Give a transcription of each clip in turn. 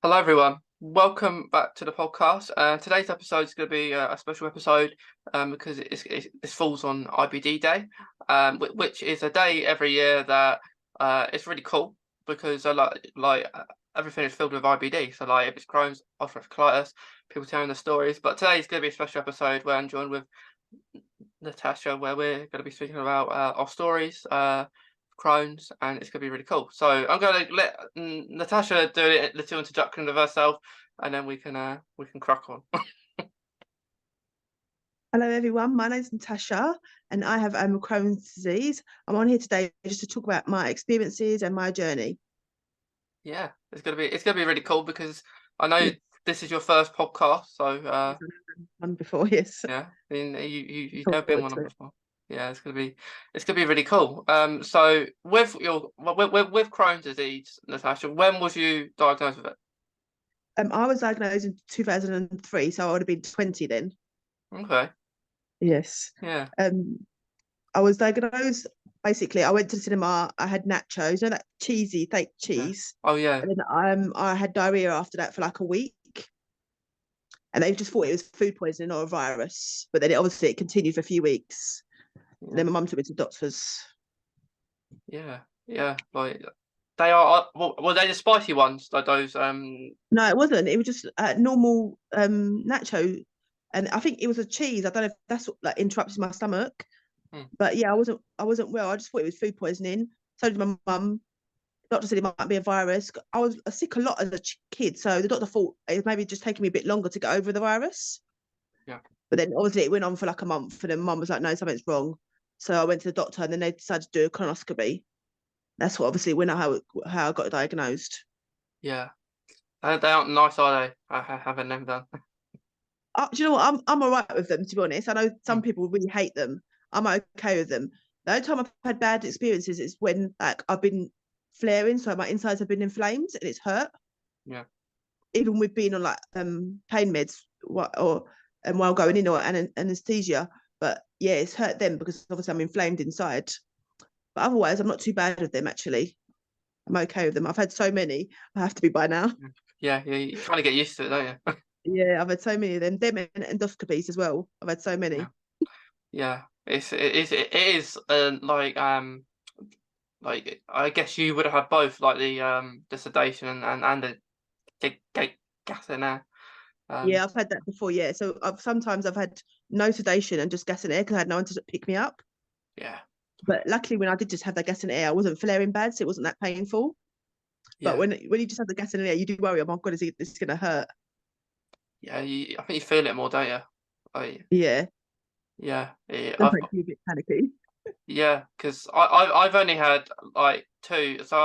Hello, everyone. Welcome back to the podcast. Today's episode is going to be a special episode because this falls on IBD Day, which is a day every year that it's really cool because everything is filled with IBD. So like if it's Crohn's, ulcerative colitis, people telling their stories. But today is going to be a special episode where I'm joined with Natasha, where we're going to be speaking about our stories. Crohn's, and it's going to be really cool. So I'm going to let Natasha do a little introduction of herself, and then we can crack on. Hello everyone, my name is Natasha and I have Crohn's disease. I'm on here today just to talk about my experiences and my journey. Yeah, it's gonna be really cool because I know this is your first podcast, so one before, yes. yeah, I mean, you've Talk never been forward one to of it. before. Yeah, it's gonna be really cool. So with Crohn's disease, Natasha, when was you diagnosed with it? I was diagnosed in 2003, so I would have been 20 then. Okay. Yes. Yeah. I was diagnosed, basically, I went to the cinema, I had nachos, you know that cheesy fake Yeah. cheese. Oh yeah. And then I had diarrhea after that for like a week. And they just thought it was food poisoning or a virus. But then it continued for a few weeks. And Yeah. then my mum took me to the doctors. Yeah. Yeah. Like they are. Were they the spicy ones? Like those. No, it wasn't. It was just normal nacho, and I think it was a cheese. I don't know if that's what like interrupted my stomach, Hmm. but yeah, I wasn't well. I just thought it was food poisoning. So did my mum. Doctor said it might be a virus. I was sick a lot as a kid, so the doctor thought it was maybe just taking me a bit longer to get over the virus. Yeah. But then obviously it went on for like a month, and then mum was like, "No, something's wrong." So I went to the doctor, and then they decided to do a colonoscopy. That's what obviously when how I got diagnosed. Yeah. They aren't nice, are they? I haven't them done. Do you know what? I'm all right with them, to be honest. I know Hmm. some people really hate them. I'm okay with them. The only time I've had bad experiences is when like I've been flaring, so my insides have been inflamed and it's hurt. Yeah. Even with being on like pain meds or and while going in or anesthesia. But yeah, it's hurt them because obviously I'm inflamed inside. But otherwise, I'm not too bad with them actually. I'm okay with them. I've had so many. I have to be by now. Yeah. Yeah. You kind of get used to it, don't you? Yeah, I've had so many of them. Them and endoscopies as well. I've had so Yeah. many. Yeah. It is like I guess you would have had both like the sedation and the gas in there. Yeah, I've had that before. Yeah, so sometimes I've had no sedation and just gas and air because I had no one to pick me up. Yeah. But luckily, when I did just have that gas and air, I wasn't flaring bad, so it wasn't that painful. But Yeah. when you just have the gas and air, you do worry, oh my god, this going to hurt? Yeah. I think you feel it more, don't you? Like, Yeah, yeah. Yeah. that makes me a bit panicky. Yeah, because I've only had like two. So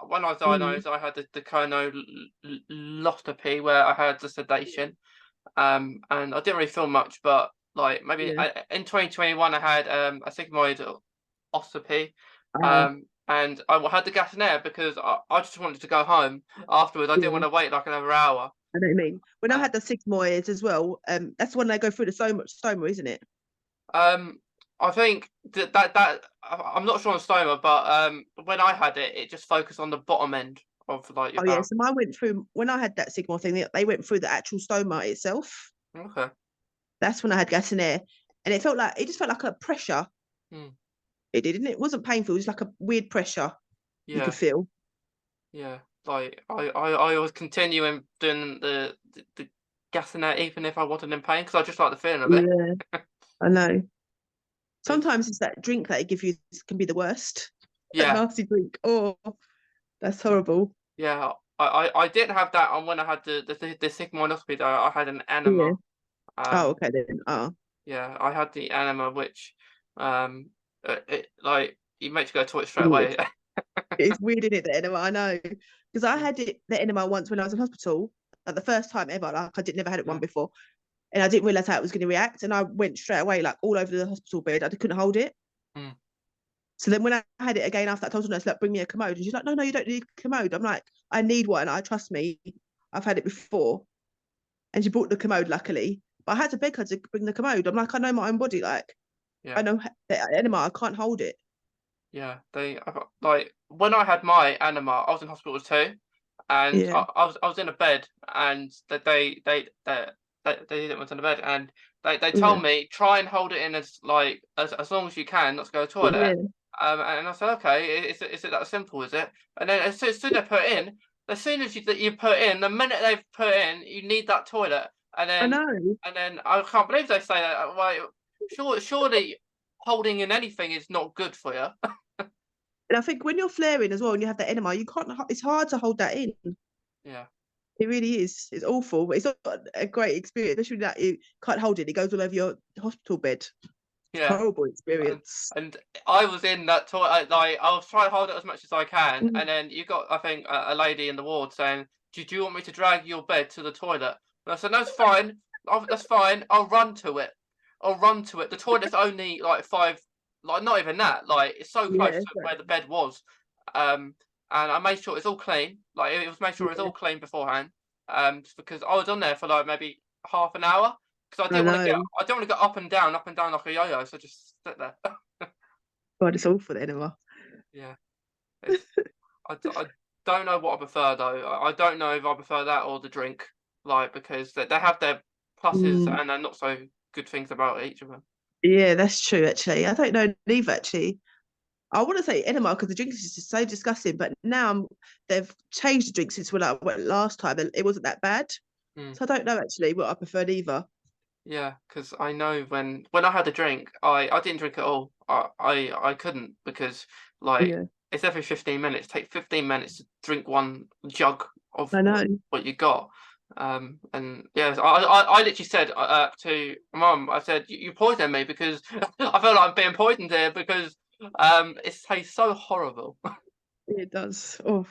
when I was Mm, diagnosed, I had the colonoscopy where I had the sedation, and I didn't really feel much, but like maybe yeah. in 2021 I had a sigmoid oscopy, Oh, and I had the gas and air because I just wanted to go home afterwards. I didn't want yeah. to wait like another hour. I know what I mean. When I Uh, had the sigmoids as well, that's when they go through the stoma, isn't it? Um, I think I'm not sure on stoma, but when I had it, it just focused on the bottom end of like your Oh yeah, bowel. so mine went through when I had that sigmoid thing. They went through the actual stoma itself. Okay. That's when I had gas and air, and it just felt like a pressure. Hmm. It didn't. It wasn't painful. It was like a weird pressure you could Yeah. feel. Yeah. Like I was continuing doing the gas in there even if I wasn't in pain because I just like the feeling of it. Yeah, I know. It's Sometimes it's that drink that it gives you can be the worst. That yeah. nasty drink. Oh, that's horrible. Yeah. I did have that on when I had the sigmoidoscopy though. I had an Yeah. enema. Oh, Um. okay then. Oh, Yeah. I had the enema which it like it makes you go to the toilet straight weird. away. It's weird, isn't it? The enema. I know because I had the enema once when I was in hospital. Like the first time ever. Like never had it one Yeah. before, and I didn't realize how it was going to react. And I went straight away, like all over the hospital bed. I couldn't hold it. Mm. So then when I had it again after, I told the nurse, like, bring me a commode. And she's like, no, you don't need a commode. I'm like, I need one. I trust me. I've had it before. And she brought the commode, luckily. But I had to beg her to bring the commode. I'm like, I know my own body. Like, I Yeah. know the enema, I can't hold it. Yeah, like when I had my enema, I was in hospital too, and Yeah. I was in a bed, and they didn't want in the bed, and they Yeah. told me try and hold it in as long as you can, not to go to the toilet. Yeah. And I said, okay, is it that simple? Is it? And then as soon as they put it in, as soon as you put it in, the minute they've put it in, you need that toilet, I know. and then I can't believe they say that. Well, surely holding in anything is not good for you. And I think when you're flaring as well, and you have that enema, you can't. It's hard to hold that in. Yeah, It really is. It's awful, but it's not a great experience, especially that you can't hold it. It goes all over your hospital bed. yeah. Horrible And experience. and I was in that toilet, like, I was trying to hold it as much as I can, Mm. and then you got, I think, a lady in the ward saying, "Do you want me to drag your bed to the toilet?" And I said, "No, it's fine. That's fine. I'll run to it. I'll run to it. The toilet's only like 5, like not even that. Like it's so close Yeah, to where the bed was." Um, and I made sure it's all clean. Like it was made sure it was yeah, all clean beforehand. Just because I was on there for like maybe half an hour because I know. I don't want to go up and down like a yo-yo. So just sit there. God, it's awful, the enema. Yeah, it's I don't know what I prefer though. I don't know if I prefer that or the drink, like because they have their pluses Mm. and their not so good things about each of them. Yeah, that's true. Actually, I don't know neither. Actually, I want to say enema because the drink is just so disgusting. But now they've changed the drink since when I went last time, and it wasn't that bad. Mm. So I don't know actually what I preferred either. Yeah, because I know when I had a drink, I didn't drink at all. I couldn't because like Yeah, it's every 15 minutes. Take 15 minutes to drink one jug of I know. what you got. And yeah, I literally said to mum, I said, you poisoned me because I feel like I'm being poisoned here because it tastes so horrible. It does. Oh,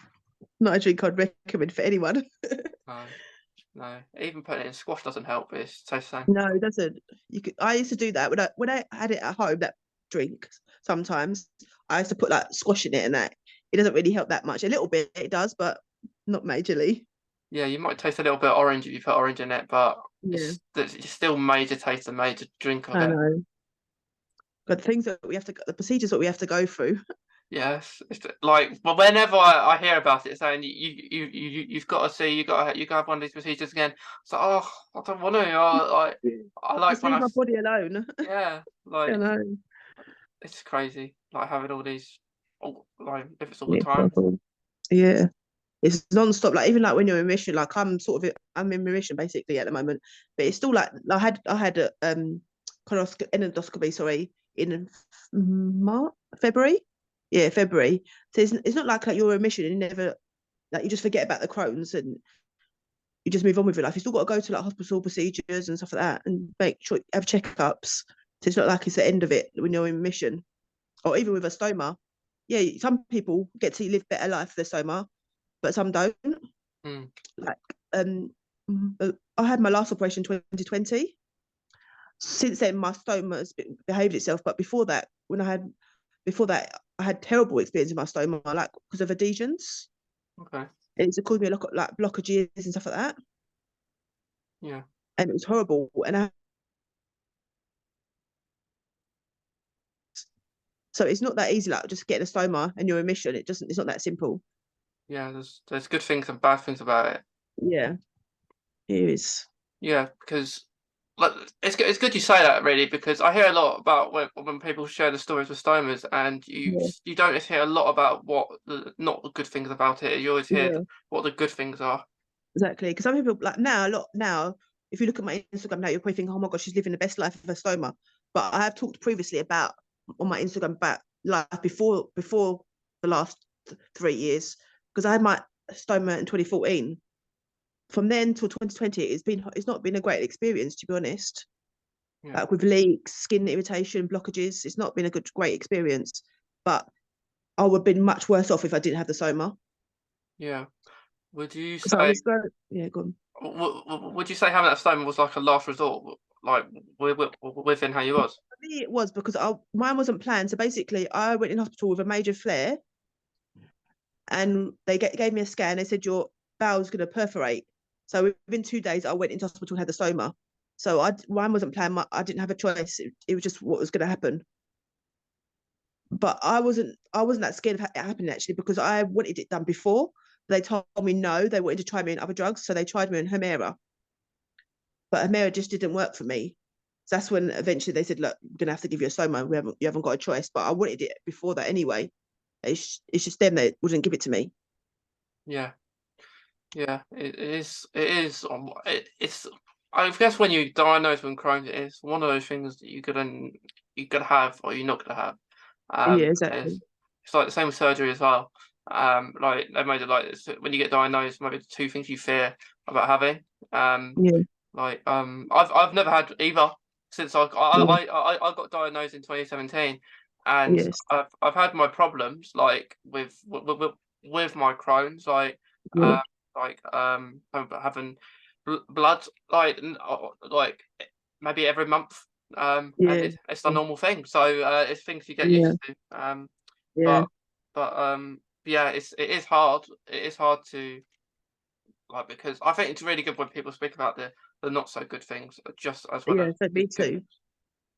not a drink I'd recommend for anyone. No, no, even putting it in squash doesn't help. It tastes the same. No, it doesn't. You could. I used to do that when I had it at home. That drink sometimes I used to put like squash in it, and that it doesn't really help that much. A little bit it does, but not majorly. Yeah, you might taste a little bit of orange if you put orange in it, but Yeah, it's still major taste and major drink of I it. know. But the things that we have to, the procedures that we have to go through. Yes, it's like well, whenever I hear about it, saying you've got to see you got to have one of these procedures again. So I don't want to. I like Just when leave my body alone. yeah, I like know. it's crazy like having all these like if it's all the Yeah, time. problem. Yeah. It's non-stop. Like even like when you're in remission, like I'm in remission basically at the moment, but it's still like I had a endoscopy, sorry, in March, February. Yeah, February. So it's not like you're in remission and you never like you just forget about the Crohn's and you just move on with your life. You still got to go to like hospital procedures and stuff like that and make sure you have checkups. So it's not like it's the end of it when you're in remission. Or even with a stoma. Yeah, some people get to live better life with a stoma, but some don't. Mm, Like I had my last operation 2020. Since then my stoma has behaved itself, but before that I had terrible experience with my stoma, like because of adhesions. okay, It used to cause me a lot of like blockages and stuff like that, yeah, and it was horrible. So it's not that easy, like just getting a stoma and your remission. It's not that simple. yeah. There's good things and bad things about it. Yeah, it is. Yeah, because like it's good you say that really because I hear a lot about when people share the stories with stomas and Yeah, you don't hear a lot about what not the good things about it. You always hear yeah, what the good things are. exactly. Because some people like now a lot now. If you look at my Instagram now, you're probably thinking, "Oh my gosh, she's living the best life of a stoma." But I have talked previously about on my Instagram about life before the last 3 years because I had my stoma in 2014. From then till 2020, it's not been a great experience to be honest. Yeah, Like with leaks, skin irritation, blockages, it's not been a great experience. But I would have been much worse off if I didn't have the soma yeah. Would you because I say was going. Yeah, go on. would you say having that stoma was like a last resort, like within how you was? For me, it was because mine wasn't planned. So basically, I went in hospital with a major flare, and they gave me a scan. They said your bowel's going to perforate. So within 2 days, I went into hospital and had the stoma. So mine wasn't planned. I didn't have a choice. It was just what was going to happen. But I wasn't that scared of it happening actually because I wanted it done before. They told me no, they wanted to try me on other drugs, so they tried me on Humira, but Humira just didn't work for me. So that's when eventually they said, "Look, we're gonna have to give you a stoma. You haven't got a choice." But I wanted it before that anyway. It's just them that wouldn't give it to me. Yeah. Yeah, it is. It is. It's. I guess when you diagnose with Crohn's, it's one of those things that you could have or you're not gonna have. Yeah, It's, exactly. it's like the same with surgery as well. Like they made it like when you get diagnosed, maybe the two things you fear about having. Um, Yeah, I've never had either since yeah, I got diagnosed in 2017, and yes, I've had my problems like with my Crohn's yeah, having blood like maybe every month, and yeah, it's the normal thing. So it's things you get yeah, used to. yeah, But yeah, it is hard. It is hard to like because I think it's really good when people speak about the not so good things just as well yeah. as So the me good too. things.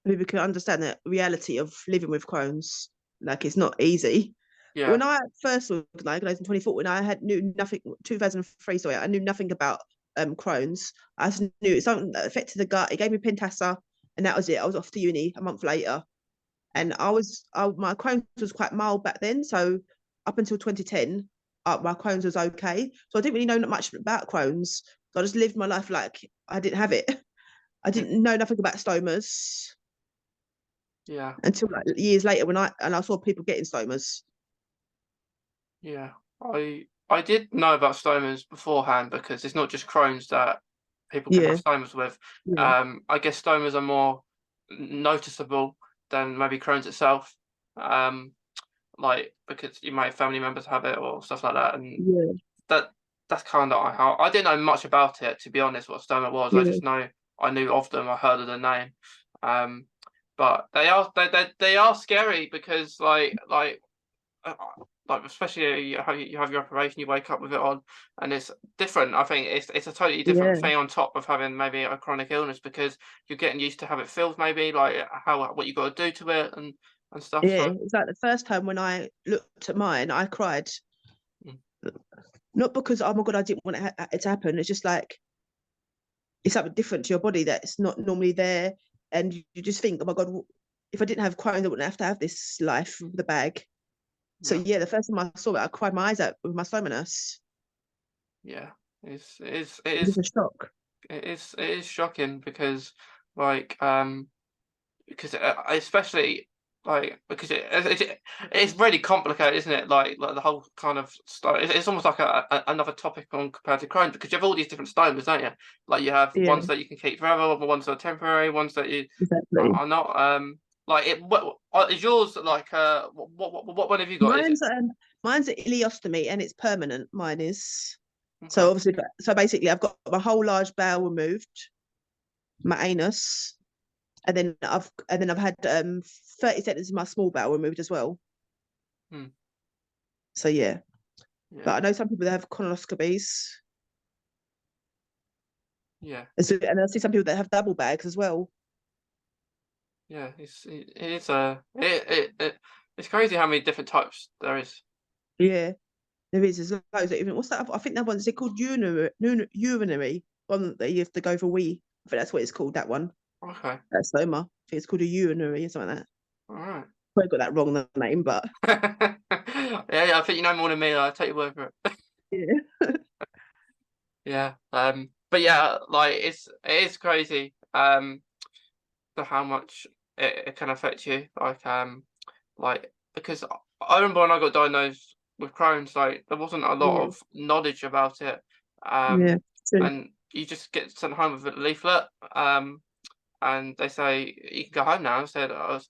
People can understand the reality of living with Crohn's. Like it's not easy. Yeah, When I first was diagnosed in 2014, when I had knew nothing, 2003, sorry, I knew nothing about Crohn's. I just knew it's something that affected the gut. It gave me Pentasa, and that was it. I was off to uni a month later, mm, and my Crohn's was quite mild back then. So up until 2010, my Crohn's was okay. So I didn't really know much about Crohn's. So I just lived my life like I didn't have it. I mm, didn't know nothing about stomas yeah, until like years later when I saw people getting stomas. yeah. I did know about stomas beforehand because it's not just Crohn's that people can have Yeah, stomas with. yeah, I guess stomas are more noticeable than maybe Crohn's itself. Um, like because you might have family members have it or stuff like that, and yeah, that that's kind of how I didn't know much about it, to be honest. What stoma was, I yeah, just know I knew of them. I heard of the name, um, but they are scary because uh, especially you have your operation, you wake up with it on, and it's different. I think it's a totally different yeah, thing on top of having maybe a chronic illness because you're getting used to how it feels, maybe like how what you got to do to it and stuff. yeah. So It's like the first time when I looked at mine, I cried. mm, Not because, oh my God, I didn't want it to happen. It's just like, it's something different to your body that's not normally there. And you just think, oh my God, if I didn't have Crohn's, I wouldn't have to have this life with the bag. So yeah, yeah, the first time I saw it, I cried my eyes out with my stomach nurse. yeah, It was a shock. it is shocking because like because especially like because it's really complicated, isn't it? Like the whole kind of style. It's almost like another topic on compared to Crohn's because you have all these different stomas, don't you? Like you have Yeah, ones that you can keep forever, the ones that are temporary, ones that you exactly. are not. Like it. What is yours like? What one have you got? Is it Mine's um, mine's an ileostomy and it's permanent. Mine is. So okay? obviously, so basically, I've got my whole large bowel removed, my anus, and then I've had 30 centimeters of my small bowel removed as well. Hmm, So yeah, but yeah, I know some people that have colonoscopies, yeah, and I see some people that have double bags as well. yeah. It's it's crazy how many different types there is. Yeah, there is. There's loads. Even what's that? I think that one's called urinary one that you have to go for wee. I think that's what it's called. That one. Okay, That's stoma. I think it's called a urinary or something like that. all right. Probably got that wrong the name, but Yeah, I think you know more than me. I'll take your word for it. yeah, Yeah. But yeah, like it is crazy. For how much it can affect you. Like because I remember when I got diagnosed with Crohn's, like there wasn't a lot yeah, of knowledge about it. yeah. True. And you just get sent home with a leaflet. And they say you can go home now. I said I was.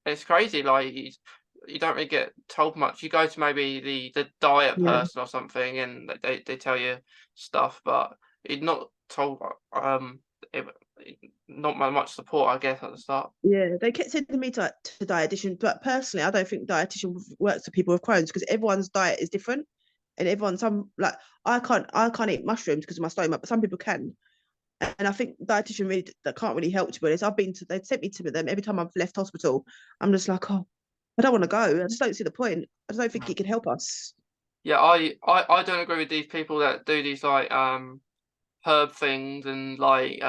It's crazy. Like you don't really get told much. You go to maybe the diet Yeah, person or something, and they tell you stuff, but you're not told. It, not much support, I guess, at the start. yeah. They kept sending me to dietitian, but personally, I don't think dietitian works for people with Crohn's because everyone's diet is different, and everyone some like I can't eat mushrooms because of my stomach, but some people can. And I think dietitian really that can't really help to be honest. They've sent me to them every time I've left hospital. I'm just like, oh, I don't want to go. I just don't see the point. I just don't think No. it can help us. Yeah, I don't agree with these people that do these like herb things and like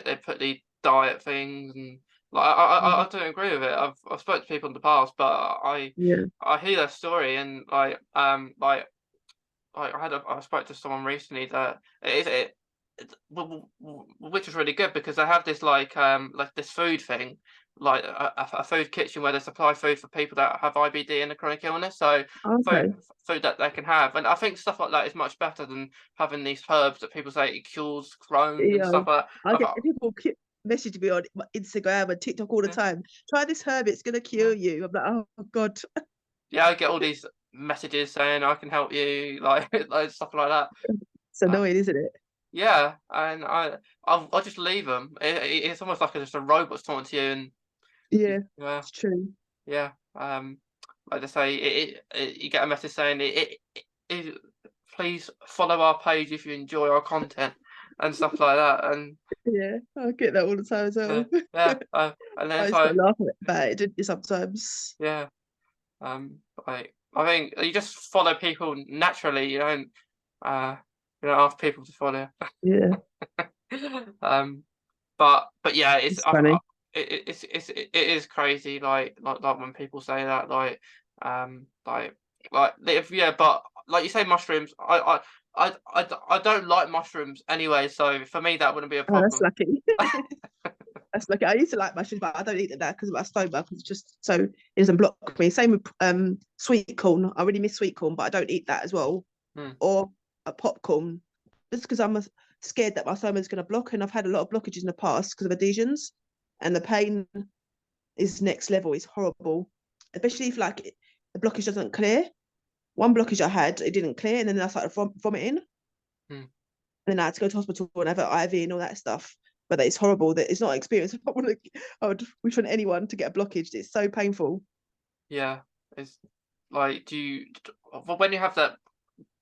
they put these diet things and like I don't agree with it. I've spoken to people in the past, but Yeah. I hear their story and like I spoke to someone recently that which is really good because they have this like this food thing, like a food kitchen where they supply food for people that have IBD and a chronic illness. So food Okay. food that they can have, and I think stuff like that is much better than having these herbs that people say it cures Crohn's and Yeah. stuff like I that. get people message me on Instagram and TikTok all the Yeah, time. Try this herb, it's gonna cure yeah, you. I'm like, oh God. yeah, I get all these messages saying I can help you, like stuff like that. It's Uh, annoying, isn't it? Yeah, and I just leave them. It's almost like just a robot's talking to you, and Yeah, yeah, it's true. yeah. Like I say, you get a message saying please follow our page if you enjoy our content and stuff like that. And Yeah, I get that all the time as yeah, well. yeah. And then I it's used to like laugh about it, didn't you, sometimes? yeah, like I think you just follow people naturally. Uh, you don't ask people to follow. Yeah, um, but yeah, it's funny. it is crazy. Like when people say that, um, like if yeah, but like you say, mushrooms. I don't like mushrooms anyway, so for me that wouldn't be a Oh, that's problem. lucky. That's lucky. I used to like mushrooms, but I don't eat them now because of my stomach. Because it's just so it doesn't block me. Same with sweet corn. I really miss sweet corn, but I don't eat that as well. Hmm, Or a popcorn, just because scared that my stomach's going to block. And I've had a lot of blockages in the past because of adhesions, and the pain is next level. It's horrible, especially if like the blockage doesn't clear. One blockage I had, it didn't clear, and then I started vomiting. hmm. And then I had to go to hospital and have an IV and all that stuff. But it's horrible. That it's not an experience. I would wish on anyone to get a blockage. It's so painful. Yeah, it's like when you have that,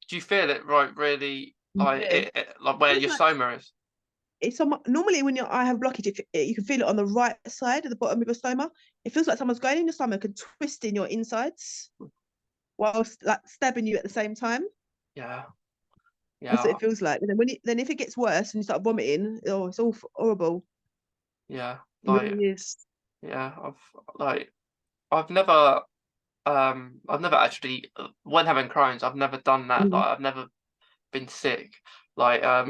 do you feel it right really Yeah. like where Feels your like soma is? it's on normally when I have blockage, you can feel it on the right side at the bottom of your stomach. It feels like someone's going in your stomach and twisting your insides whilst like stabbing you at the same time. Yeah, That's what yeah, it feels like. And then then if it gets worse and you start vomiting, oh, it's all horrible. yeah. It really is. Yeah, I've never I've never actually when having Crohn's, I've never done that. Mm, Like I've never been sick. Like yeah.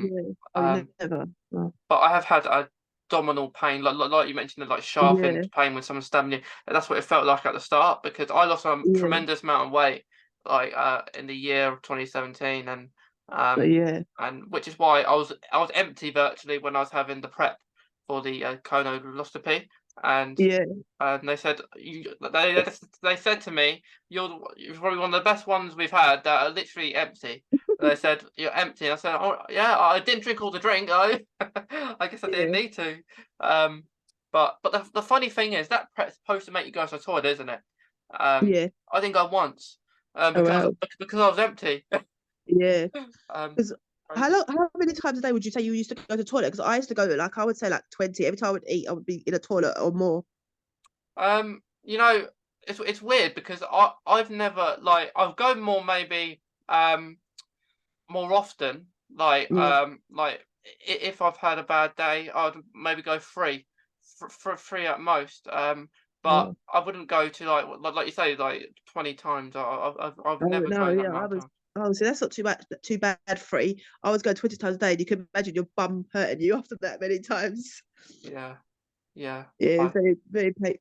Oh, you um never. Oh, but I have had abdominal pain, like you mentioned, the like yeah. sharpened pain when someone's stabbing you. And that's what it felt like at the start because I lost a Yeah. tremendous amount of weight in the year of 2017 So um yeah. and which is why I was empty virtually when I was having the prep for the colonoscopy and Yeah. they said they said to me, you're probably one of the best ones we've had that are literally empty." And they said, "You're empty." I said, "Oh yeah, I didn't drink all the drink. I guess I didn't Yeah. need to." Um, but the funny thing is that prep's supposed to make you go to the toilet, isn't it? Yeah. I didn't go once Oh wow. because I was empty. Yeah. um, Because Crazy. how many times a day would you say you used to go to the toilet? Because I used to go like I would say like 20. Every time I would eat, I would be in a toilet or more. You know, it's weird because I've never like I've gone more maybe more often, Yeah. if I've had a bad day, I'd maybe go 3, for 3 at most. But Oh, I wouldn't go to like you say, like 20 times. I've oh never no, gone that yeah. I amount of was times. so that's not too bad free. I was going 20 times a day and you can imagine your bum hurting you after that many times. Yeah, yeah, Yeah, it's I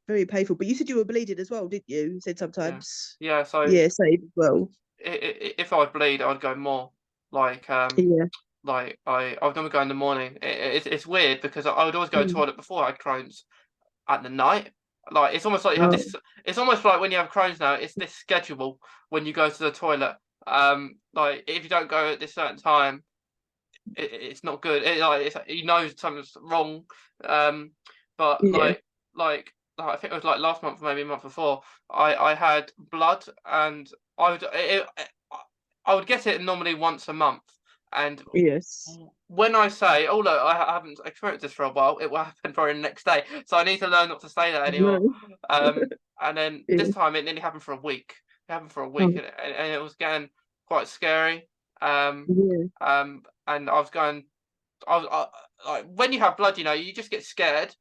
very painful. But you said you were bleeding as well, didn't you? You said yeah, sometimes. yeah. So Yeah, same as well. if I bleed, I'd go more. Like Yeah. I would normally go in the morning. It's weird because I would always go to the Mm. toilet before I had Crohn's at the night. Like it's almost like you have Oh, this. It's almost like when you have Crohn's now. It's this schedule when you go to the toilet. Like if you don't go at this certain time, it's not good. You know something's wrong. Um, but yeah. I think it was like last month, maybe a month before. I had blood, and I would get it normally once a month. And Yes. when I say, "Oh look, I haven't experienced this for a while," it will happen probably the next day. So I need to learn not to say that I anymore. know. And then Yeah. this time it nearly happened for a week. It happened for a week, Oh, and it was getting quite scary. Yeah. And I was going, like when you have blood, you know, you just get scared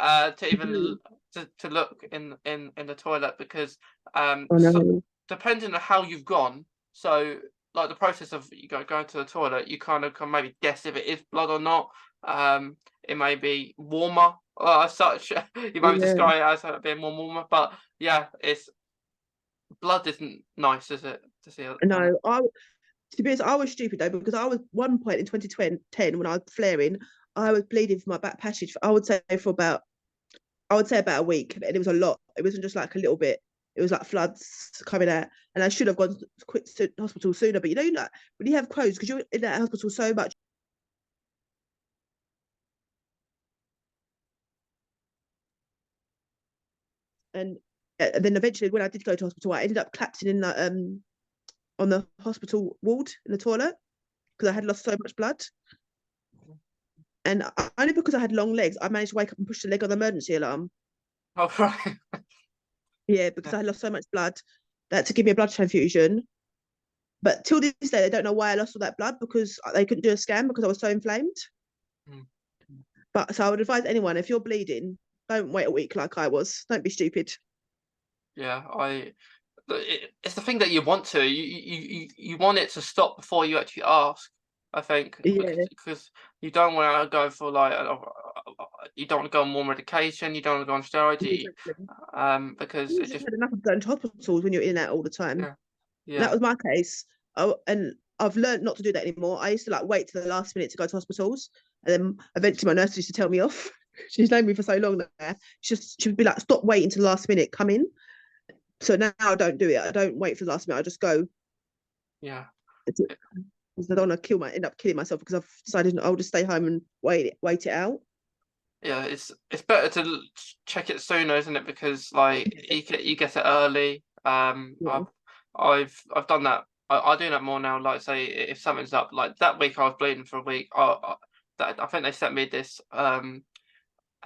to even to look in the toilet because I so, know. depending on how you've gone, so like the process of you going to the toilet, you kind of can maybe guess if it is blood or not. It may be warmer as such. You might Yeah. describe it as being more warmer, but yeah, it's blood isn't nice, is it? To see on it. No, to be honest, I was stupid though because I was one point in 2010 when I was flaring, I was bleeding from my back passage. I would say about a week, and it was a lot. It wasn't just like a little bit. It was like floods coming out, and I should have gone quick to hospital sooner. But you know, like when you have Crohn's, because you're in that hospital so much, and then eventually when I did go to hospital, I ended up collapsing in the on the hospital ward in the toilet because I had lost so much blood. And only because I had long legs, I managed to wake up and push the leg on the emergency alarm. Oh right. Yeah, because I lost so much blood. They had to give me a blood transfusion. But till this day, they don't know why I lost all that blood because they couldn't do a scan because I was so inflamed. Mm. But so I would advise anyone if you're bleeding, don't wait a week like I was. Don't be stupid. Yeah, it's the thing that you want to. You want it to stop before you actually ask. I think Yeah, because you don't want to go for like you don't want to go on more medication. You don't want to go on steroids. exactly. Because You it just just had enough of going to hospitals when you're in that all the time. yeah And that yeah was my case. And I've learned not to do that anymore. I used to like wait to the last minute to go to hospitals, and then eventually my nurse used to tell me off. She's known me for so long now. She would be like, "Stop waiting to the last minute. Come in." So now I don't do it. I don't wait for the last minute. I just go. yeah. Because I don't want to end up killing myself because I've decided I'll just stay home and wait it out. Yeah, it's better to check it sooner, isn't it? Because like you get it early. Yeah. I've done that. I do that more now. Like say if something's up, like that week I was bleeding for a week. I think they sent me this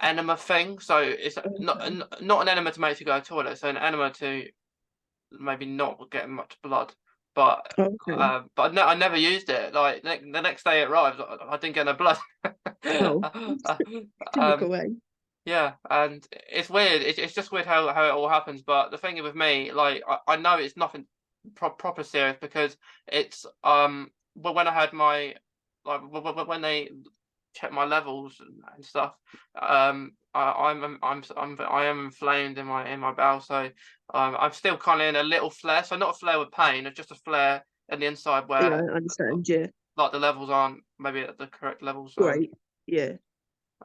enema thing. So it's Okay. not an enema to make you go to the toilet. So an enema to maybe not getting much blood. But Okay. I never used it. Like the next day it arrived, I didn't get no blood. Oh, um, typical way. yeah, and it's weird. It's just weird how it all happens. But the thing with me, like I know it's nothing proper serious because it's but when I had my like when they checked my levels and stuff, I am inflamed in my bowel, so I'm still kind of in a little flare. So not a flare with pain, it's just a flare in the inside Yeah, where I understand. Yeah, like the levels aren't maybe at the correct levels. great. Yeah,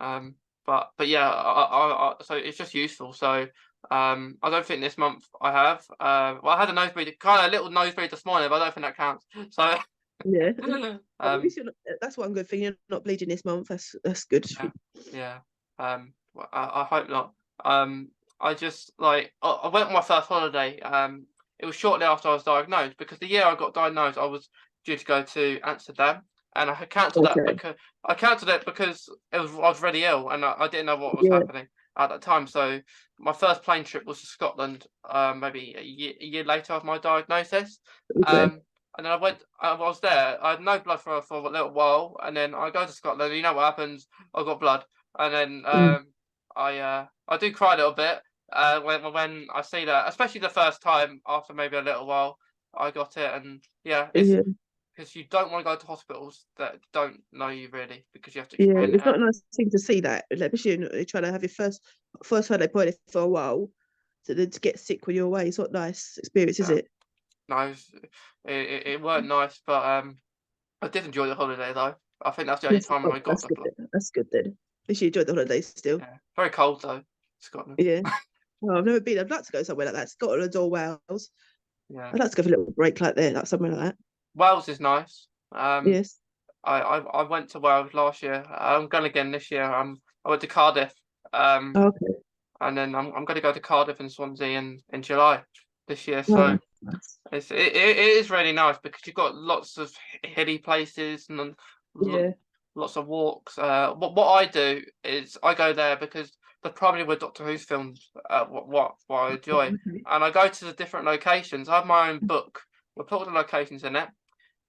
Um, but yeah, so it's just useful. So I don't think this month I have. Well, I had a nosebleed, kind of a little nosebleed this morning, but I don't think that counts. So yeah. Well, at um, least you're not, that's one good thing. You're not bleeding this month. That's good. yeah, yeah. Well, I hope not. Um, I just like I went on my first holiday. It was shortly after I was diagnosed because the year I got diagnosed, I was due to go to Amsterdam, and I had cancelled that Okay. because it was I was really ill and I didn't know what was Yeah. happening at that time. So my first plane trip was to Scotland. Maybe a year later of my diagnosis. Okay. And then I was there. I had no blood for a little while, and then I go to Scotland. You know what happens? I got blood, and then Mm. I do cry a little bit when I see that, especially the first time after maybe a little while I got it, and yeah, it's Yeah. because you don't want to go to hospitals that don't know you really because you have to Yeah. explain it It's not a out. nice thing to see that, like, especially when you're trying to have your first holiday point for a while. So then to get sick when you're away, it's not a nice experience, is Yeah, it? no, it weren't nice, but I did enjoy the holiday though. I think that's the only Yes. time Oh, I got that's the good blood. then. That's good then. At least you enjoyed the holidays still. Yeah, very cold though, Scotland. Yeah. Well, I've never been. I'd like to go somewhere like that. Scotland or Wales. Yeah. I'd like to go for a little break like there, like somewhere like that. Wales is nice. Yes. I went to Wales last year. I'm going again this year. I went to Cardiff. Um, Okay. and then I'm going to go to Cardiff and Swansea in July this year. Oh, So nice. it is really nice because you've got lots of hilly places and then Yeah. lots of walks. What I do is I go there because that's probably where Doctor Who's filmed. What I enjoy, Okay. and I go to the different locations. I have my own book with all the locations in it.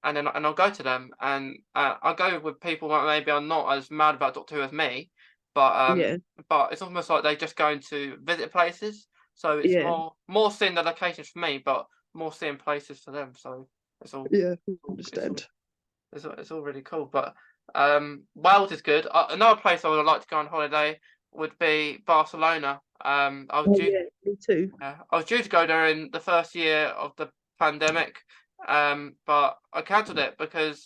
and then I'll go to them, and I'll go with people that maybe are not as mad about Doctor Who as me, Yeah, but it's almost like they're just going to visit places. So it's yeah, more seeing the locations for me, but more seeing places for them. So it's all yeah. it's all Understand. it's all really cool. But Wales is good. Another place I would like to go on holiday would be Barcelona. Oh yeah, me too. I was due to go there in the first year of the pandemic, but I cancelled it because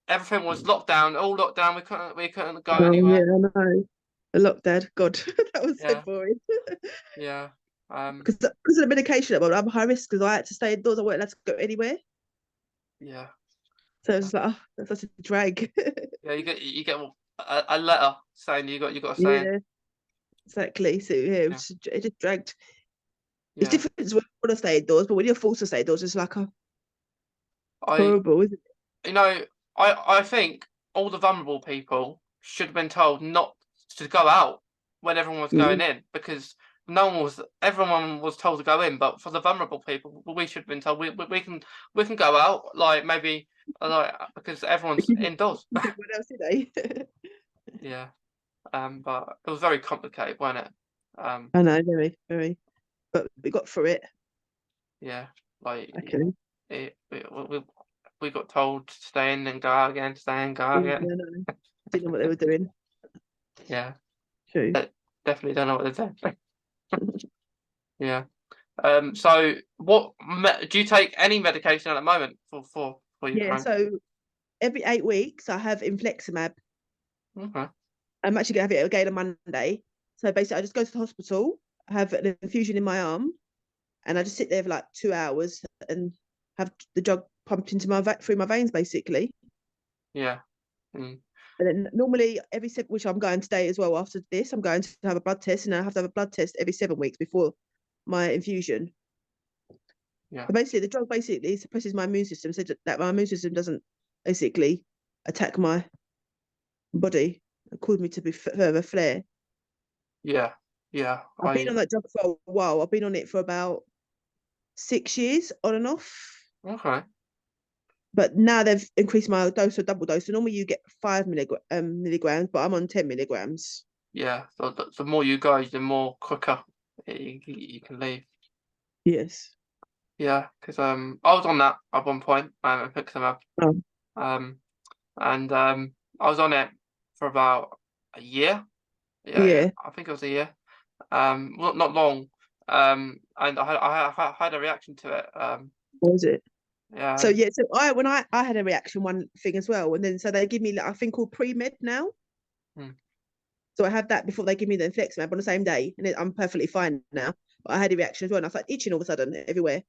everything was locked down, all locked down. We couldn't go Oh yeah, anywhere. I know. A lot, Dad. God, that was so Yeah, boring. yeah, Because of the medication, I'm high risk because I had to stay indoors. I wasn't allowed to go anywhere. yeah, So it's like, oh, that's such a drag. yeah. You get a letter saying you got to stay in. Yeah, exactly. So yeah, Yeah, it just dragged. It's yeah. different when you want to stay indoors, but when you're forced to stay indoors, it's like, oh, it's I horrible, isn't you know I think all the vulnerable people should have been told not to go out when everyone was it? going in, because everyone was told to go in, but for the vulnerable people we should have been told we can go out, like maybe like because everyone's Because indoors. everyone else, did. Yeah, but it was very complicated, wasn't it? I know, very, very. But we got through it. Yeah, like Okay. it, we got told to stay in and go out again, stay in, go out Yeah, again. I know. Didn't know what they were doing. Yeah, True. definitely don't know what they're doing. Yeah. So do you take any medication at the moment for your Yeah, Crohn? so every 8 weeks I have infliximab. Okay. I'm actually gonna have it again on Monday. So basically I just go to the hospital, I have an infusion in my arm, and I just sit there for like 2 hours and have the drug pumped into through my veins basically. Yeah. Mm. And then normally which I'm going today as well after this, I'm going to have a blood test, and I have to have a blood test every 7 weeks before my infusion. Yeah. But basically, the drug basically suppresses my immune system, so that my immune system doesn't basically attack my body and cause me to be further flare. Yeah. Yeah. I've been on that drug for a while. I've been on it for about 6 years on and off. Okay. But now they've increased my dose or double dose. So normally you get 5 milligrams, but I'm on 10 milligrams. Yeah. So the more you go, the more quicker you can leave. Yes. Yeah, because I was on that at one point. I picked them up. Oh, Um, and I was on it for about a year. Yeah, yeah. yeah. I think it was a year. Not long. And I had a reaction to it. What was it? Yeah. So yeah, so I had a reaction one thing as well, and then so they give me like, I think called pre-med now. Mm, So I had that before they give me the infliximab on the same day, and I'm perfectly fine now. But I had a reaction as well, and I was like itching all of a sudden everywhere.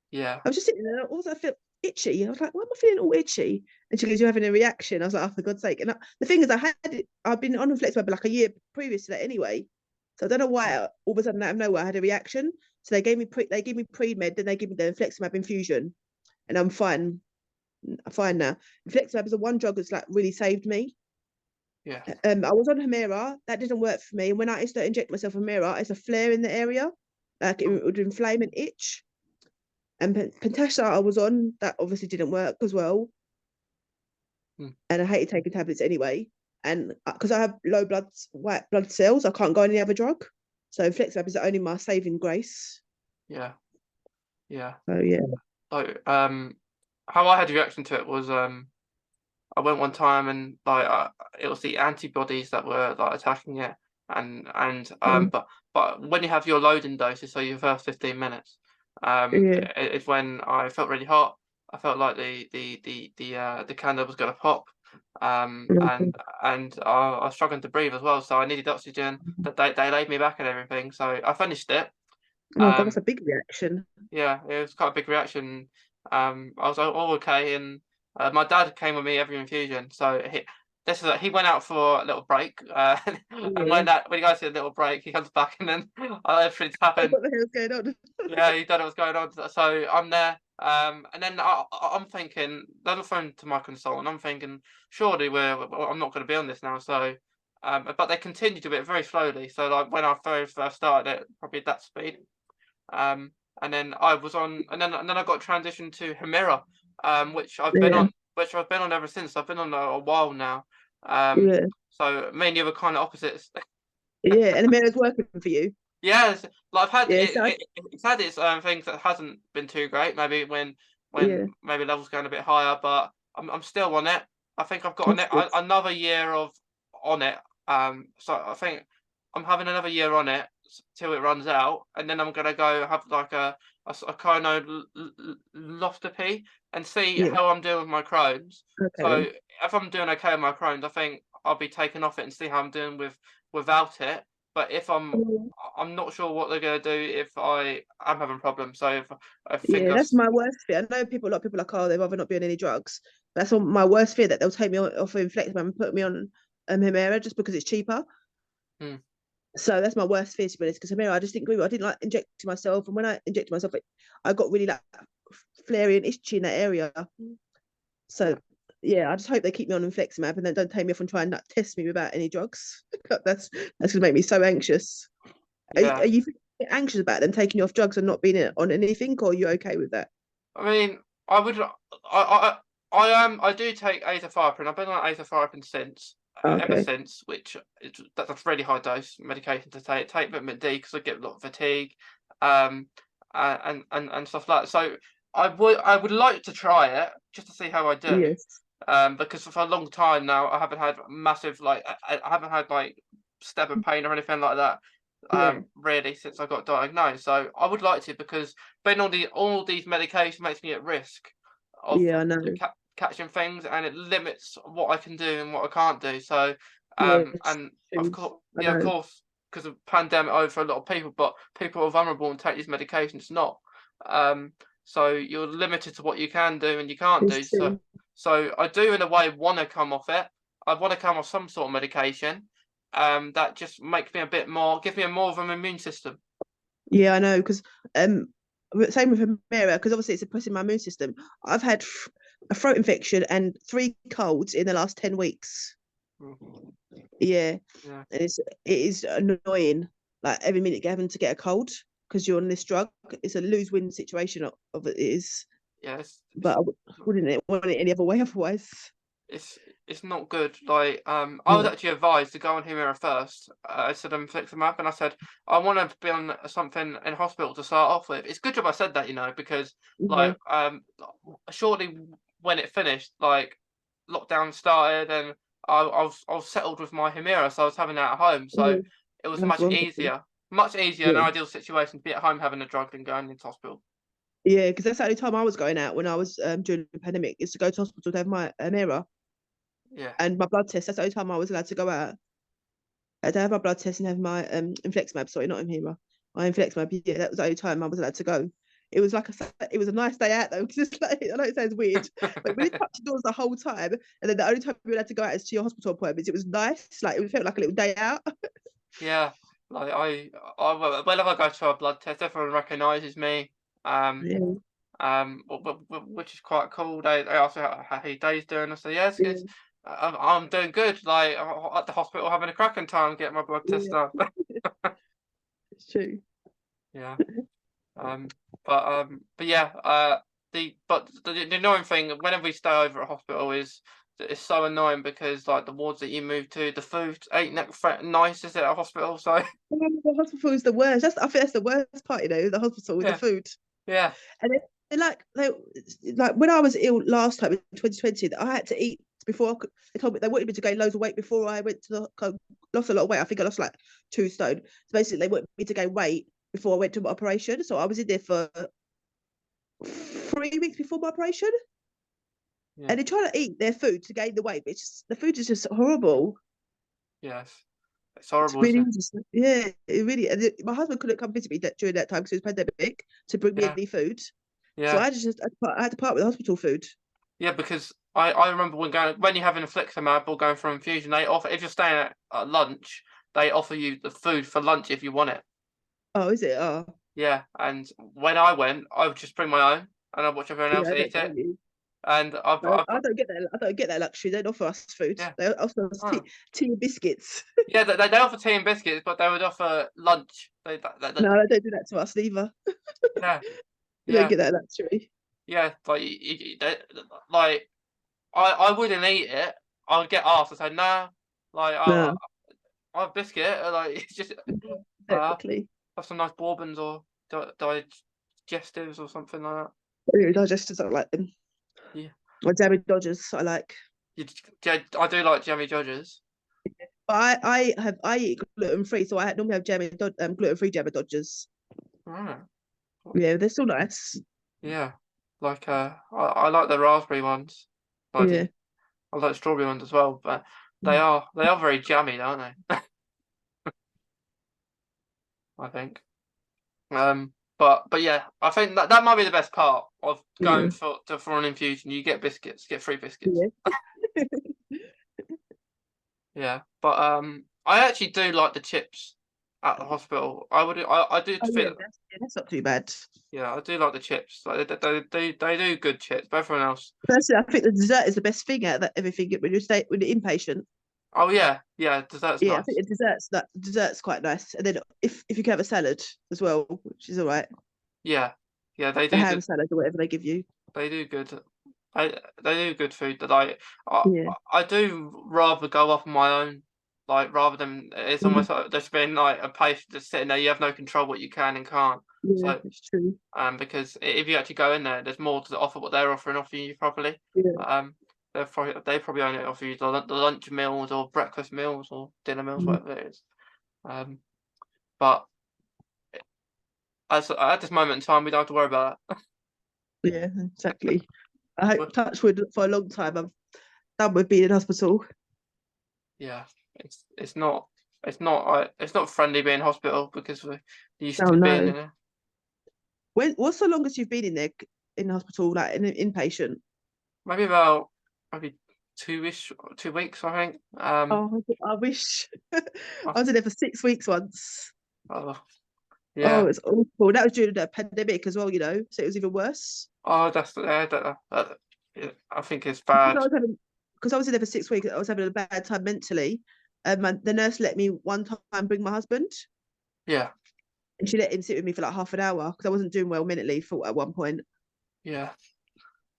yeah. I was just sitting there, and also I felt itchy. I was like, why am I feeling all itchy? And she goes, "You're having a reaction." I was like, "Oh, for God's sake!" And the thing is, I've been on infliximab like a year previous to that anyway. So I don't know why all of a sudden out of nowhere I had a reaction. So they gave me pre-med, then they give me the infliximab infusion, and I'm fine. I'm fine now. Infliximab is the one drug that's like really saved me. Yeah. I was on Humira. That didn't work for me. And when I used to inject myself Humira, it's a flare in the area. Like Mm, it would inflame and itch. And Pentasha I was on, that obviously didn't work as well. mm, And I hated taking tablets anyway. And because I have low white blood cells, I can't go on any other drug. So Infliximab is only my saving grace. yeah. Yeah. So yeah. So how I had a reaction to it was I went one time, and like it was the antibodies that were like attacking it, and Mm. but when you have your loading doses, so your first 15 minutes, Yeah. it's when I felt really hot. I felt like the candle was gonna pop, Mm. and I was struggling to breathe as well, so I needed oxygen. That they laid me back and everything, so I finished it. Oh God, that's Um, a big reaction. yeah, it was quite a big reaction. I was all okay, and my dad came with me every infusion. So he went out for a little break, and Yeah. when he goes to a little break, he comes back, and then everything's happened. What the hell's going on? Yeah, he don't know what's going on. So I'm there, and then I'm thinking, then I phone to my consultant. I'm thinking, surely I'm not going to be on this now. So, but they continue to do it very slowly. So like when I first started it, probably at that speed. Um, and then I was on, and then I got transitioned to Humira. which I've been on, ever since. I've been on a while now. Yeah. So me and you were kind of opposites. Yeah. And Amira's working for you. Yeah, like I've had Yeah. it's had its things that hasn't been too great. Maybe when Yeah. maybe levels going a bit higher, but I'm still on it. I think I've got That's good. another year of on it. So I think I'm having another year on it till it runs out, and then I'm gonna go have like a colonoscopy and see Yeah. how I'm doing with my Crohn's. Okay So then. if I'm doing okay with my Crohn's, I think I'll be taking off it and see how I'm doing without it. But if I'm not sure what they're gonna do if I am having problems. So if I think Yeah, that's that's my worst fear. I know a lot of people are like, oh, they'd rather not be on any drugs. That's all my worst fear, that they'll take me off of Infleximab and put me on Humira just because it's cheaper. hmm, So that's my worst fear, to be honest, because Humira, I just didn't agree with. I didn't like injecting myself, and when I injected myself, I got really like flary and itchy in that area. So yeah, yeah, I just hope they keep me on Infleximab and then don't take me off and try and like, test me without any drugs. That's gonna make me so anxious. yeah. Are you anxious about them taking you off drugs and not being on anything, or are you okay with that? I mean, I would I do take azathioprine. I've been on azathioprine since ever Okay. since, which that's a really high dose medication to take. Take vitamin D because I get a lot of fatigue, um, and stuff like that. So I would like to try it just to see how I do. Yes. Because for a long time now, I haven't had massive like I haven't had like stabbing pain or anything like that. Yeah. Really since I got diagnosed. So I would like to because being on all these medications makes me at risk of Yeah, I know. catching things, and it limits what I can do and what I can't do. So Yes. and of True. course, I yeah, of know. course, because of pandemic over for a lot of people, but people are vulnerable and take these medications not. Um, so you're limited to what you can do and you can't It's do. true. So I do in a way want to come off it. I want to come off some sort of medication. That just makes me a bit more, give me a more of an immune system. Yeah, I know. Because um, same with Humira, because obviously it's suppressing my immune system. I've had a throat infection and 3 colds in the last 10 weeks. Mm, Yeah, yeah, and it is annoying. Like every minute having to get a cold because you're on this drug. It's a lose-win situation of it is, yeah. but I wouldn't want it any other way otherwise. It's it's not good. Like I was Yeah. actually advised to go on Humira first. I said I'm fix them up, and I said I want to be on something in hospital to start off with. It's a good job I said that, because Yeah. like shortly when it finished, like lockdown started, and I was settled with my Humira, so I was having that at home. So Yeah. it was That's wonderful. much easier, an Yeah. ideal situation to be at home having a drug than going into hospital. Yeah, because that's the only time I was going out when I was during the pandemic is to go to hospital to have my mirror Yeah, and my blood test. That's the only time I was allowed to go out. I had to have my blood test and have my Infleximab. Sorry, not Humira. My Infleximab. Yeah, that was the only time I was allowed to go. It was like it was a nice day out though, because it's like, I know it sounds weird, but we didn't touch the doors the whole time, and then the only time we were allowed to go out is to your hospital appointments. It was nice, like it felt like a little day out. yeah. Like whenever I go to a blood test, everyone recognises me. Um, Yeah, which is quite cool. They ask me how your day's doing. I say, yes, yeah, it's I'm doing good. Like I'm at the hospital having a cracking time getting my blood test yeah. done. It's true. Yeah. Um, but yeah. The annoying thing whenever we stay over at hospital is that it's so annoying because like the wards that you move to, the food ain't that nice, is it, at hospital? So The hospital is the worst. I think that's the worst part, the hospital with the yeah, food. yeah, And they like when I was ill last time in 2020, I had to eat before I could. They told me they wanted me to gain loads of weight before I went to lost a lot of weight. I think I lost like 2 stone. So basically, they wanted me to gain weight before I went to my operation. So I was in there for 3 weeks before my operation, yeah, and they're trying to eat their food to gain the weight, but the food is just horrible. yes. It's It's horrible, isn't really it? just, yeah, it really. And my husband couldn't come visit me during that time because it was pandemic to bring me Yeah, any food. So yeah. I had to part with the hospital food. Yeah, because I remember when you're having a Fliximab or going for infusion, they offer if you're staying at lunch, they offer you the food for lunch if you want it. Oh, is it? Oh, Yeah, and when I went, I would just bring my own and I'd watch everyone yeah, else I don't eat blame it. you. And I don't get that. I don't get that luxury. They don't offer us food. yeah, They offer us oh. tea and biscuits. Yeah, they offer tea and biscuits, but they would offer lunch. No, they don't do that to us either. Yeah, You don't yeah, get that luxury. Yeah, like like I wouldn't eat it. I'd get asked. I say nah. Like No, I have biscuit. Like it's just uh, exactly. have some nice bourbons or digestives or something like that. Really digestives, I like them. Yeah, Or jammy Dodgers, I like. yeah, I do like jammy Dodgers. But I eat gluten free, so I normally have gluten free jammy Dodgers. Right. Yeah, they're still nice. Yeah, like I like the raspberry ones. I Yeah. do. I like strawberry ones as well, but they are very jammy, aren't they? I think. But yeah, I think that might be the best part of Yeah. going for an infusion. You get biscuits, get free biscuits. Yeah. Yeah, but I actually do like the chips at the hospital. I do Oh feel yeah, that's not too bad. yeah, I do like the chips. Like they do good chips. But everyone else. Personally, I think the dessert is the best thing out of that everything when you stay with the inpatient. Oh yeah, yeah, dessert's Yeah, I think nice. the dessert's quite nice. And then if you can have a salad as well, which is all right. Yeah, yeah, they The do. ham salad or whatever they give you. They do good. They do good food that I Yeah. I do rather go off on my own, like rather than it's Mhm. almost like there's been like a patient just sitting there. You have no control what you can and can't. Yeah, So it's true. because if you actually go in there, there's more to offer what they're offering you probably. Yeah. They probably only offer you the lunch meals or breakfast meals or dinner meals, Mhm. whatever it is. Um, but as at this moment in time, we don't have to worry about that. Yeah, exactly. I But hope touch wood for a long time. I'm done with being in hospital. yeah, it's not friendly being in hospital because we're used Oh to being no. in a What's the longest you've been in there in hospital, like in an inpatient? maybe about maybe 2 weeks, I think. Oh, I wish. I Uh, was in there for 6 weeks once. uh, Oh, yeah. it's awful. That was during the pandemic as well, so it was even worse. Oh, yeah, I think it's Because bad. because I was in there for 6 weeks, I was having a bad time mentally. The nurse let me one time bring my husband, Yeah, and she let him sit with me for like half an hour because I wasn't doing well mentally for at one point, yeah.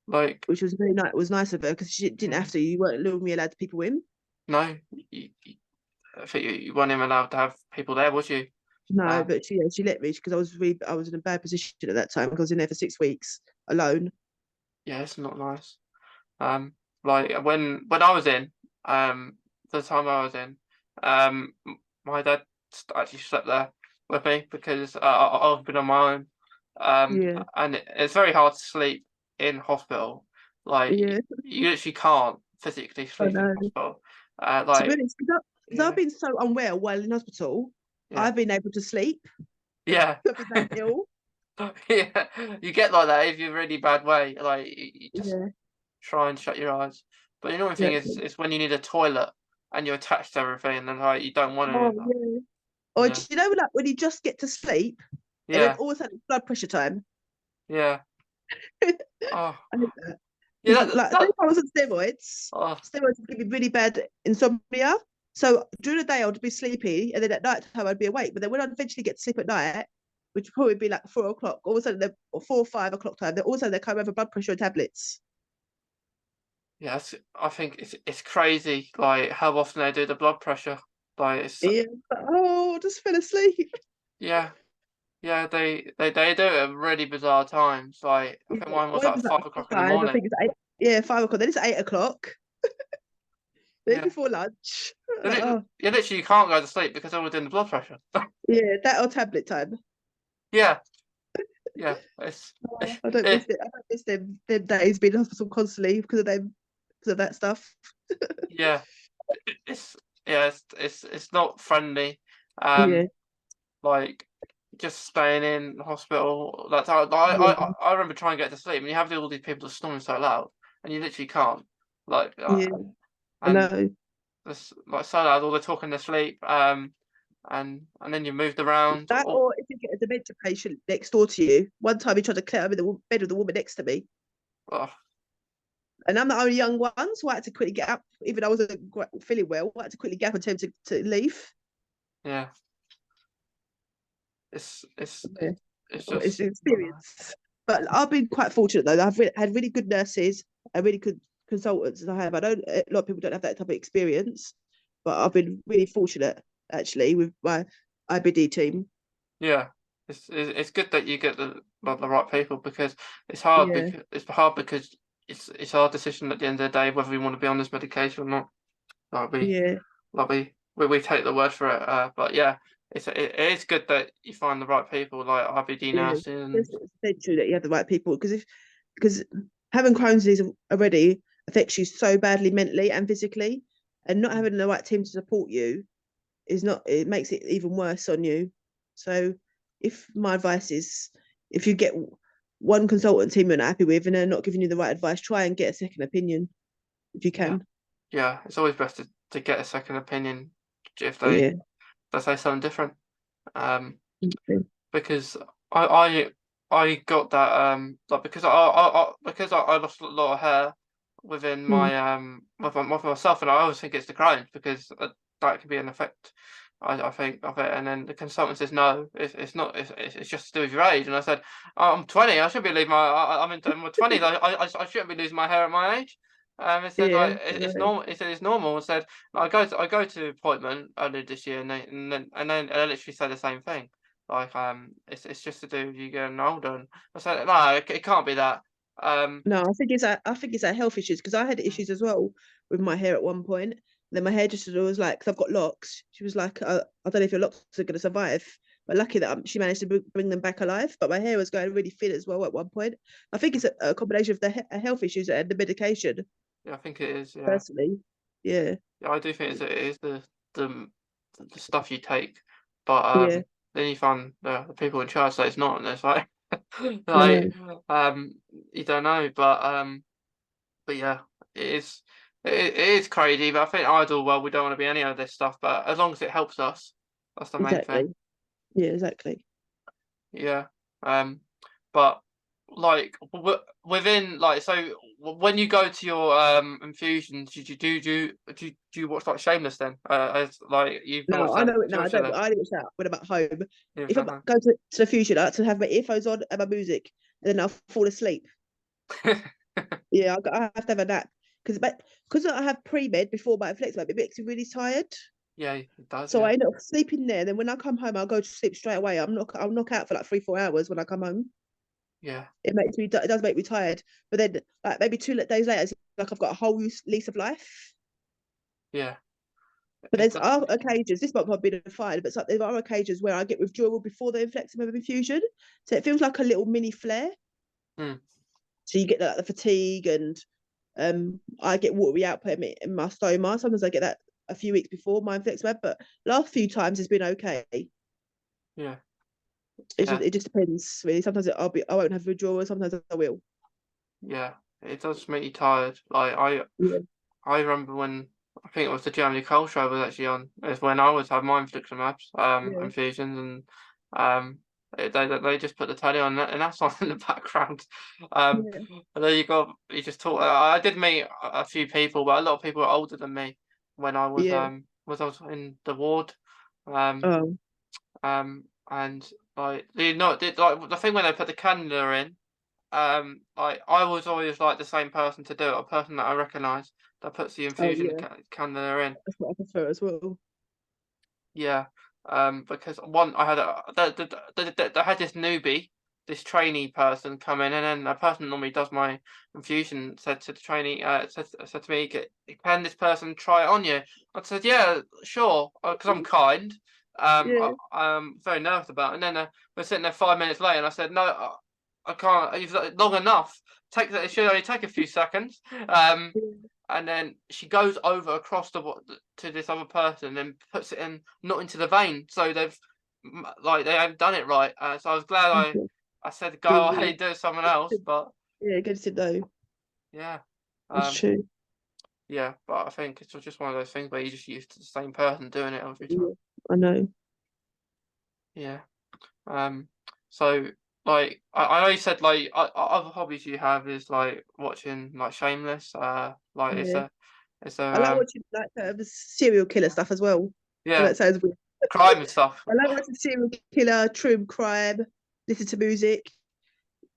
Like, which was very nice. It was nice of her because she didn't have mm, to. You weren't legally allowed to people in. no, I think you weren't even allowed to have people there, was you? No, Uh, but she let me because I was in a bad position at that time because I was in there for 6 weeks alone. yeah, it's not nice. Um, like when I was in, the time I was in, my dad actually slept there with me because I've been on my own. Yeah, And it's very hard to sleep in hospital. Like yeah, you literally can't physically I sleep in know. hospital. To be Like honest, because I've yeah, been so unwell while in hospital, yeah, I've been able to sleep. yeah. I've been that ill. Yeah, you get like that if you're in a really bad way. Like you just Yeah, try and shut your eyes. But the annoying thing exactly. is when you need a toilet and you're attached to everything and then like you don't want to Oh do that. yeah. Or Yeah. do you know like when you just get to sleep and then Yeah. all of a sudden it's blood pressure time? Yeah. Oh. I hate that. Yeah, Because like say if I was on oh, steroids would give me really bad insomnia. So during the day I would be sleepy and then at night time I'd be awake. But then when I eventually get to sleep at night, which would probably be like 4 o'clock, all of a sudden or 4 or 5 o'clock time, then all of a sudden they come over blood pressure tablets. yeah, I think it's crazy like how often they do the blood pressure. Like it's Yeah. Oh, I just fell asleep. yeah. Yeah, they do it at really bizarre times. Like I Yeah. think mine was Well, it like was like 5 o'clock in the 5, I morning. think it's 8. Yeah, 5 o'clock. Then it's 8 o'clock. Then Yeah. before lunch. Yeah, Oh, literally you can't go to sleep because they're all doing the blood pressure. yeah, that or tablet time. Yeah, yeah. Oh, I don't miss It, it. I don't miss them days being in hospital constantly because of that stuff. yeah. It's yeah, it's not friendly. Yeah, Um, like just staying in hospital. That's how yeah, I remember trying to get to sleep, and you have all these people just snoring so loud, and you literally can't. Like, yeah. I and know. it's like so loud, all they're talking in their sleep. And then you moved around. That or if you get a dementia patient next door to you. One time he tried to clear over the bed with the woman next to me. Oh, And I'm the only young one, so I had to quickly get up, even though I wasn't feeling well. I had to quickly get up and tell him to leave. yeah, it's it's Yeah, it's it's just an not nice. experience. But I've been quite fortunate though. I've had really good nurses and really good consultants as I have. I don't a lot of people don't have that type of experience, but I've been really fortunate actually with my IBD team. Yeah, it's good that you get the right people, because it's hard Yeah, because it's our decision at the end of the day whether we want to be on this medication or not. Like we yeah, like we take the word for it. But yeah, it is good that you find the right people like IBD yeah. nursing. It's essential that you have the right people because having Crohn's disease already affects you so badly mentally and physically, and not having the right team to support you is not, it makes it even worse on you. So if my advice is, if you get one consultant team you're not happy with and they're not giving you the right advice, try and get a second opinion if you Yeah, can. yeah. It's always best to get a second opinion if Yeah. they say something different. Um, Okay. because I got that like because I lost a lot of hair within Mm. my with myself, and I always think it's the Crohn's because that could be an effect. I think of it, and then the consultant says no, it's not. It's just to do with your age. And I said, "Oh, I'm 20. I should be losing I'm in my 20s. I shouldn't be losing my hair at my age." It said Yeah. like it's normal. It said it's normal. It said I go to appointment earlier this year, and then I literally said the same thing. Like it's just to do with you getting older. And I said no, it can't be that. Um, No, I think it's our health issues because I had mm, issues as well with my hair at one point. Then my hairdresser was like, because I've got locks. She was like, I don't know if your locks are going to survive. But lucky that she managed to bring them back alive. But my hair was going really thin as well at one point. I think it's a combination of the health issues and the medication. yeah, I think it is. Yeah, Personally, yeah, yeah, I do think it is the the stuff you take, but yeah, then you find the people in charge say it's not, and it's like I like know, you don't know, but yeah, it is it is crazy. But I think ideal well, we don't want to be any of this stuff, but as long as it helps us, that's the main thing. exactly, yeah, exactly. Yeah. Um, but like within like so when you go to your infusions, do you watch like Shameless then? As like you've not No, watched I that? know it Do you now. I watch it don't. then? I do that when I'm at home. Yeah, If I go to the fusion, I like to have my earphones on and my music, and then I'll fall asleep. Yeah, I have to have a nap because I have pre med before my flex med, it makes me really tired. yeah, it does. So Yeah, I end up sleeping there. Then when I come home, I'll go to sleep straight away. I'll knock out for like 3 4 hours when I come home. yeah, It does make me tired. But then like maybe 2 days later, it's like I've got a whole lease of life. yeah. But It there's does. are occasions, this month I've been fine, but there are occasions where I get withdrawal before the inflexible infusion. So it feels like a little mini flare. Mm, So you get like the fatigue and I get watery output in my stoma. Sometimes I get that a few weeks before my inflexible, but last few times it's been okay. yeah, It just depends really. Sometimes I won't have withdrawal, sometimes I will. yeah. It does make you tired. Like Yeah, I remember when I think it was the Germany Coal Show was actually on. Is when I was having my infliximabs, yeah, infusions, and they just put the telly on and that's on in the background. yeah, And then you just talk. I did meet a few people, but a lot of people were older than me when yeah. I was in the ward. Um, Oh, and like like the thing when they put the cannula in. I was always like the same person to do it, a person that I recognise that puts the oh infusion yeah. cannula in. That's what I prefer as well. Yeah, because one I had they had this newbie, this trainee person come in, and then a person that normally does my infusion said to the trainee, said to me, "Can this person try it on you?" I said, "Yeah, sure," because I'm kind. Yeah, I'm very nervous about it. And then we're sitting there 5 minutes later, and I said, "No, I can't. You've long enough. It should only take a few seconds." yeah, And then she goes over across to this other person and puts it in not into the vein. So like they haven't done it right. So I was glad okay. I said go Yeah, away do it someone else. But yeah, good to know. yeah, That's um, true. yeah. But I think it's just one of those things where you're just used to the same person doing it every time. Yeah, I know. Yeah. Um. So like I know you said like other hobbies you have is like watching like Shameless. Like Yeah. it's a I like watching like serial killer stuff as well. So yeah that sounds weird. crime and stuff. I like watching serial killer, true crime, listen to music.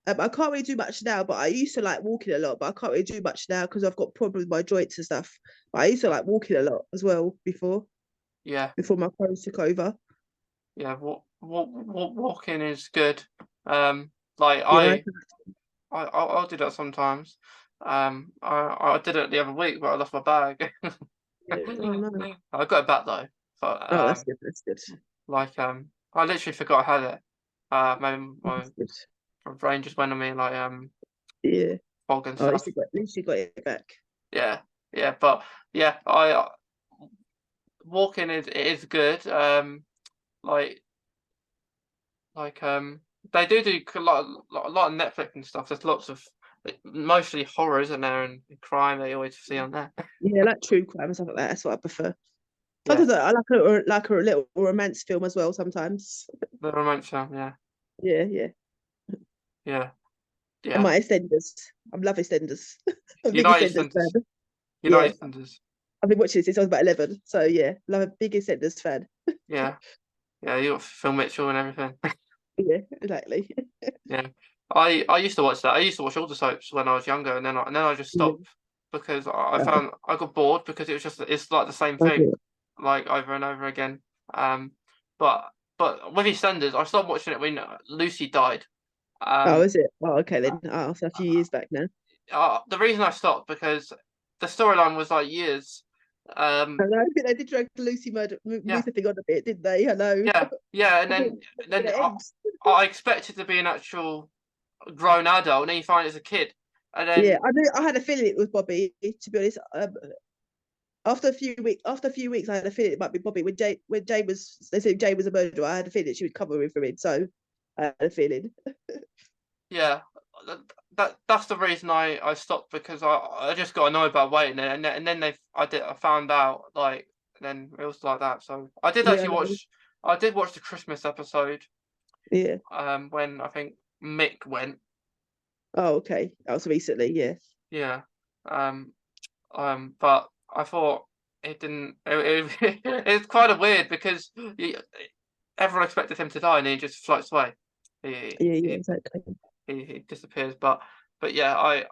I can't really do much now, but I used to like walking a lot, but I can't really do much now because I've got problems with my joints and stuff. But I used to like walking a lot as well Yeah, before my Crohn's took over. yeah. Walking is good. Like Yeah, I'll do that sometimes. I did it the other week, but I lost my bag. oh no. I got it back though. But Oh, that's good. That's good. like I literally forgot I had it. My That's good. brain just went on me like Yeah. fog and Oh, stuff. at least you got it back. Yeah, yeah. But yeah, I walking is good. Like like they do a lot of Netflix and stuff. There's lots of mostly horror, isn't there, and crime that you always see on there. Yeah, like true crime and stuff like that. That's what I prefer. Yeah, Sometimes I like a little romance film as well. Sometimes. the romance film. Yeah, Yeah, yeah. yeah, And yeah. my EastEnders. I love EastEnders. I'm a big United EastEnders fan. Centers. Yeah, United Centers. I've been watching this since I was about 11. So yeah, love a big EastEnders fan. Yeah, yeah. You got Phil Mitchell and everything. Yeah, exactly. Yeah, I used to watch that. I used to watch all the soaps when I was younger, and then I just Yeah. stopped because I Oh, found I got bored because it's like the same thing, okay. like over and over again. Um, but with EastEnders, I stopped watching it when Lucy died. Oh, Um, is it? Oh, okay uh, then. Oh, so a few years back now. the reason I stopped because the storyline was like years. I Um, know. I think they did drag the Lucy yeah, Musa thing on a bit, didn't they? I know. yeah, and I thought it was then gonna end. I expected to be an actual grown adult, and then you find it's a kid, and Yeah, then I knew. I had a feeling it was Bobby. To be honest, after a few weeks, I had a feeling it might be Bobby. When Jay was, they said Jay was a murderer. I had a feeling she would cover him for it. So I had a feeling. yeah, that's the reason I stopped because I just got annoyed by waiting and then I found out like then it was like that. So I did Yeah, I actually know. watch the Christmas episode Yeah. when I think Mick went. Oh, okay. That was recently. Yeah. Yeah. Um but I thought it didn't it's kind of weird because everyone expected him to die and he just floats away. He Yeah. Yeah. he Exactly. he disappears. But yeah,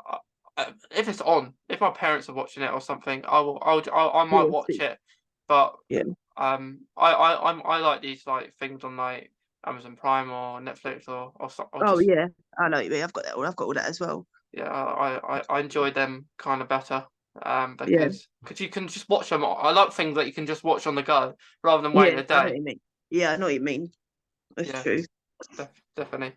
if it's on, if my parents are watching it or something, I might Yeah. watch it. But Yeah. I like these like things on like Amazon Prime or Netflix or Oh just yeah. I know what you mean. I've got that. I've got all that as well. yeah, I enjoy them kind of better. Yeah. Because you can just watch them. I like things that you can just watch on the go rather than waiting Yeah. a I know what day. you mean. Yeah. I know what you mean. That's Yeah, true. definitely.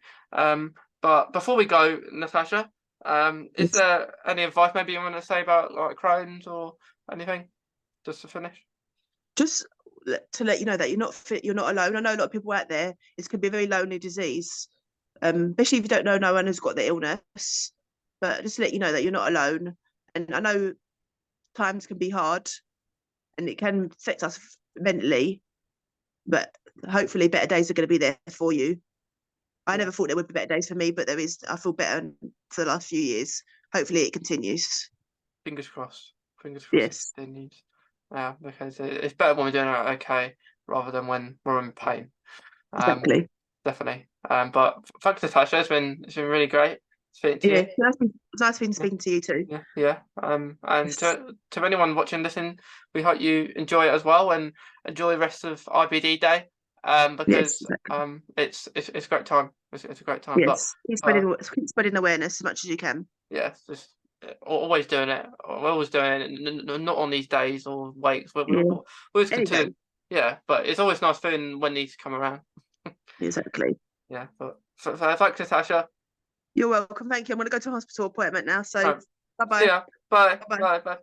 But before we go, Natasha, is Yes. there any advice maybe you want to say about like Crohn's or anything, just to finish? Just to let you know that you're not fit. You're not alone. I know a lot of people out there. It can be a very lonely disease. Especially if you don't know no one who's got the illness. But just to let you know that you're not alone. And I know times can be hard and it can affect us mentally, but hopefully better days are going to be there for you. I Yeah, never thought there would be better days for me, but there is. I feel better for the last few years. Hopefully it continues. fingers crossed. Fingers crossed it Yes, continues. Yeah, because it's better when we're doing it okay rather than when we're in pain. Um, exactly. definitely. But thanks, Natasha. It's been really great speaking to Yeah, you. it's nice been Yeah. speaking to you too. Yeah. And Yes, to anyone watching this, and we hope you enjoy it as well, and enjoy the rest of IBD Day. yes, Because exactly. it's a great time. It's a great time. But Yes. uh, Keep spreading awareness as much as you can. yeah, just always doing it. We're always doing it. Not on these days or weeks. We Yeah, always any consider. day. Yeah, but it's always nice feeling when these come around. Exactly. Yeah, but so thanks, Natasha. You're welcome. Thank you. I'm going to go to a hospital appointment now. So Right, bye see bye. ya. Bye. Bye bye. Bye. Bye.